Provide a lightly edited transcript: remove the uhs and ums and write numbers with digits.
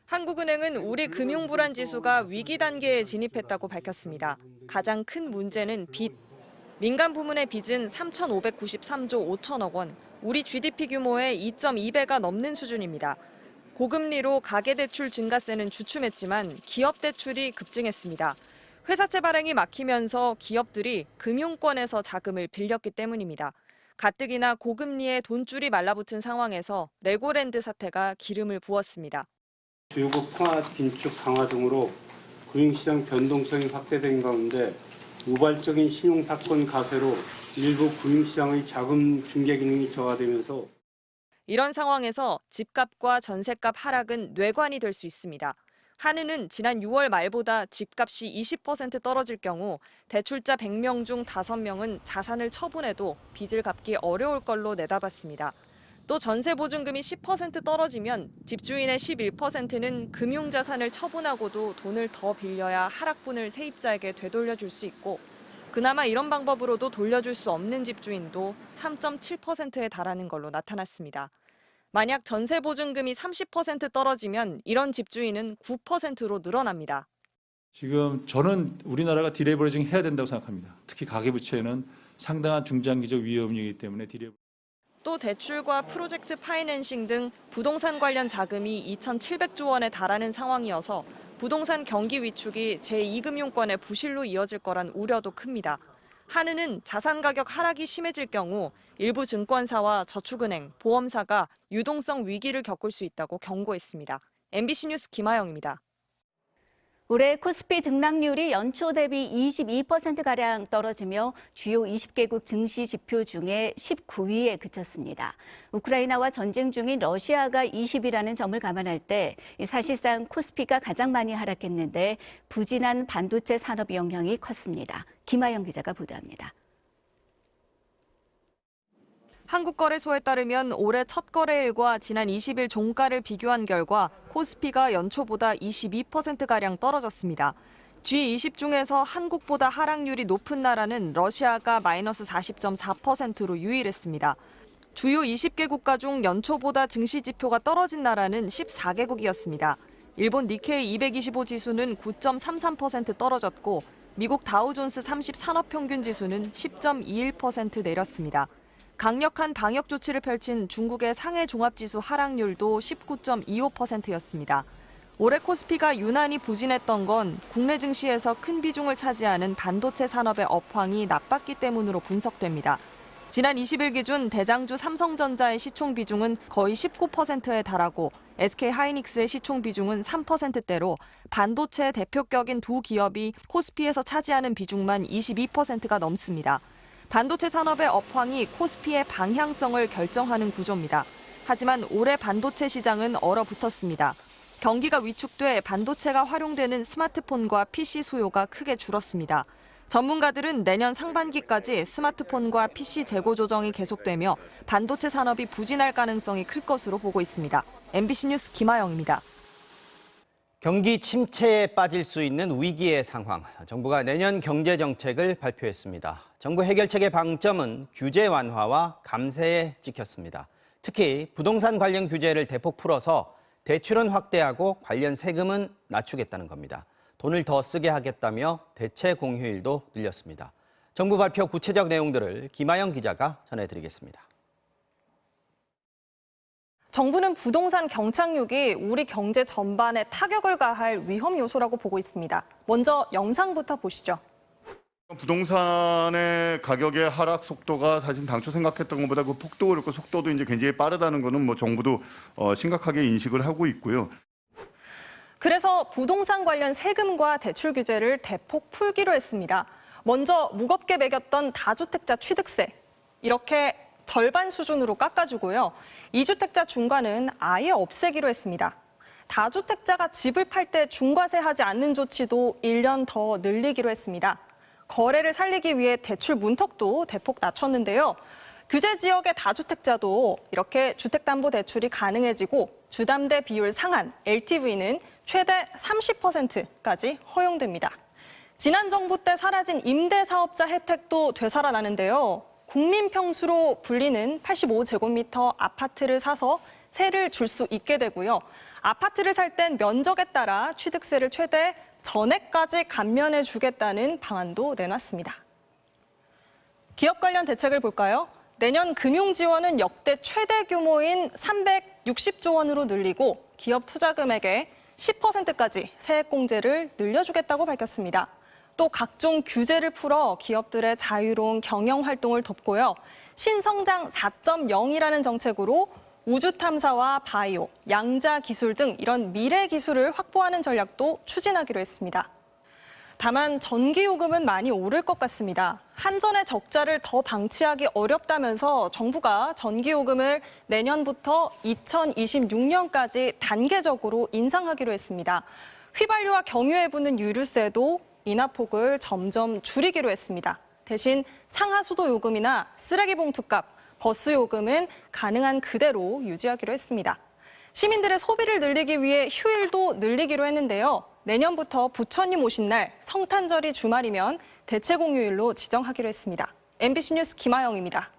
한국은행은 우리 금융불안 지수가 위기 단계에 진입했다고 밝혔습니다. 가장 큰 문제는 빚. 민간 부문의 빚은 3,593조 5천억 원, 우리 GDP 규모의 2.2배가 넘는 수준입니다. 고금리로 가계대출 증가세는 주춤했지만 기업 대출이 급증했습니다. 회사채 발행이 막히면서 기업들이 금융권에서 자금을 빌렸기 때문입니다. 가뜩이나 고금리에 돈줄이 말라붙은 상황에서 레고랜드 사태가 기름을 부었습니다. 주요국 통화 긴축 강화 등으로 금융시장 변동성이 확대된 가운데 우발적인 신용사건 가세로 일부 금융시장의 자금 중개 기능이 저하되면서 이런 상황에서 집값과 전셋값 하락은 뇌관이 될 수 있습니다. 한은은 지난 6월 말보다 집값이 20% 떨어질 경우 대출자 100명 중 5명은 자산을 처분해도 빚을 갚기 어려울 걸로 내다봤습니다. 또 전세 보증금이 10% 떨어지면 집주인의 11%는 금융자산을 처분하고도 돈을 더 빌려야 하락분을 세입자에게 되돌려줄 수 있고 그나마 이런 방법으로도 돌려줄 수 없는 집주인도 3.7%에 달하는 걸로 나타났습니다. 만약 전세 보증금이 30% 떨어지면 이런 집주인은 9%로 늘어납니다. 지금 저는 우리나라가 디레버리징 해야 된다고 생각합니다. 특히 가계부채는 상당한 중장기적 위험이기 때문에 또 대출과 프로젝트 파이낸싱 등 부동산 관련 자금이 2,700조 원에 달하는 상황이어서 부동산 경기 위축이 제2금융권의 부실로 이어질 거란 우려도 큽니다. 한은은 자산 가격 하락이 심해질 경우 일부 증권사와 저축은행, 보험사가 유동성 위기를 겪을 수 있다고 경고했습니다. MBC 뉴스 김하영입니다. 올해 코스피 등락률이 연초 대비 22%가량 떨어지며 주요 20개국 증시 지표 중에 19위에 그쳤습니다. 우크라이나와 전쟁 중인 러시아가 20위라는 점을 감안할 때 사실상 코스피가 가장 많이 하락했는데 부진한 반도체 산업 영향이 컸습니다. 김하영 기자가 보도합니다. 한국거래소에 따르면 올해 첫 거래일과 지난 20일 종가를 비교한 결과 코스피가 연초보다 22%가량 떨어졌습니다. G20 중에서 한국보다 하락률이 높은 나라는 러시아가 마이너스 40.4%로 유일했습니다. 주요 20개 국가 중 연초보다 증시 지표가 떨어진 나라는 14개국이었습니다. 일본 니케이 225 지수는 9.33% 떨어졌고 미국 다우존스 30 산업평균 지수는 10.21% 내렸습니다. 강력한 방역 조치를 펼친 중국의 상해 종합지수 하락률도 19.25%였습니다. 올해 코스피가 유난히 부진했던 건 국내 증시에서 큰 비중을 차지하는 반도체 산업의 업황이 나빴기 때문으로 분석됩니다. 지난 20일 기준 대장주 삼성전자의 시총 비중은 거의 19%에 달하고 SK하이닉스의 시총 비중은 3%대로 반도체 대표격인 두 기업이 코스피에서 차지하는 비중만 22%가 넘습니다. 반도체 산업의 업황이 코스피의 방향성을 결정하는 구조입니다. 하지만 올해 반도체 시장은 얼어붙었습니다. 경기가 위축돼 반도체가 활용되는 스마트폰과 PC 수요가 크게 줄었습니다. 전문가들은 내년 상반기까지 스마트폰과 PC 재고 조정이 계속되며 반도체 산업이 부진할 가능성이 클 것으로 보고 있습니다. MBC 뉴스 김하영입니다. 경기 침체에 빠질 수 있는 위기의 상황. 정부가 내년 경제 정책을 발표했습니다. 정부 해결책의 방점은 규제 완화와 감세에 찍혔습니다. 특히 부동산 관련 규제를 대폭 풀어서 대출은 확대하고 관련 세금은 낮추겠다는 겁니다. 돈을 더 쓰게 하겠다며 대체 공휴일도 늘렸습니다. 정부 발표 구체적 내용들을 김하영 기자가 전해드리겠습니다. 정부는 부동산 경착륙이 우리 경제 전반에 타격을 가할 위험 요소라고 보고 있습니다. 먼저 영상부터 보시죠. 부동산의 가격의 하락 속도가 사실 당초 생각했던 것보다 그 폭도 그렇고 속도도 이제 굉장히 빠르다는 거는 뭐 정부도 심각하게 인식을 하고 있고요. 그래서 부동산 관련 세금과 대출 규제를 대폭 풀기로 했습니다. 먼저 무겁게 매겼던 다주택자 취득세, 이렇게 절반 수준으로 깎아주고요. 2주택자 중과는 아예 없애기로 했습니다. 다주택자가 집을 팔 때 중과세 하지 않는 조치도 1년 더 늘리기로 했습니다. 거래를 살리기 위해 대출 문턱도 대폭 낮췄는데요. 규제 지역의 다주택자도 이렇게 주택담보대출이 가능해지고 주담대 비율 상한 LTV는 최대 30%까지 허용됩니다. 지난 정부 때 사라진 임대사업자 혜택도 되살아나는데요. 국민평수로 불리는 85제곱미터 아파트를 사서 세를 줄 수 있게 되고요. 아파트를 살 땐 면적에 따라 취득세를 최대 전액까지 감면해 주겠다는 방안도 내놨습니다. 기업 관련 대책을 볼까요? 내년 금융 지원은 역대 최대 규모인 360조 원으로 늘리고 기업 투자 금액의 10%까지 세액공제를 늘려주겠다고 밝혔습니다. 또 각종 규제를 풀어 기업들의 자유로운 경영 활동을 돕고요. 신성장 4.0이라는 정책으로 우주 탐사와 바이오, 양자 기술 등 이런 미래 기술을 확보하는 전략도 추진하기로 했습니다. 다만 전기요금은 많이 오를 것 같습니다. 한전의 적자를 더 방치하기 어렵다면서 정부가 전기요금을 내년부터 2026년까지 단계적으로 인상하기로 했습니다. 휘발유와 경유에 붙는 유류세도 인하폭을 점점 줄이기로 했습니다. 대신 상하수도 요금이나 쓰레기 봉투값, 버스 요금은 가능한 그대로 유지하기로 했습니다. 시민들의 소비를 늘리기 위해 휴일도 늘리기로 했는데요. 내년부터 부처님 오신 날 성탄절이 주말이면 대체 공휴일로 지정하기로 했습니다. MBC 뉴스 김아영입니다.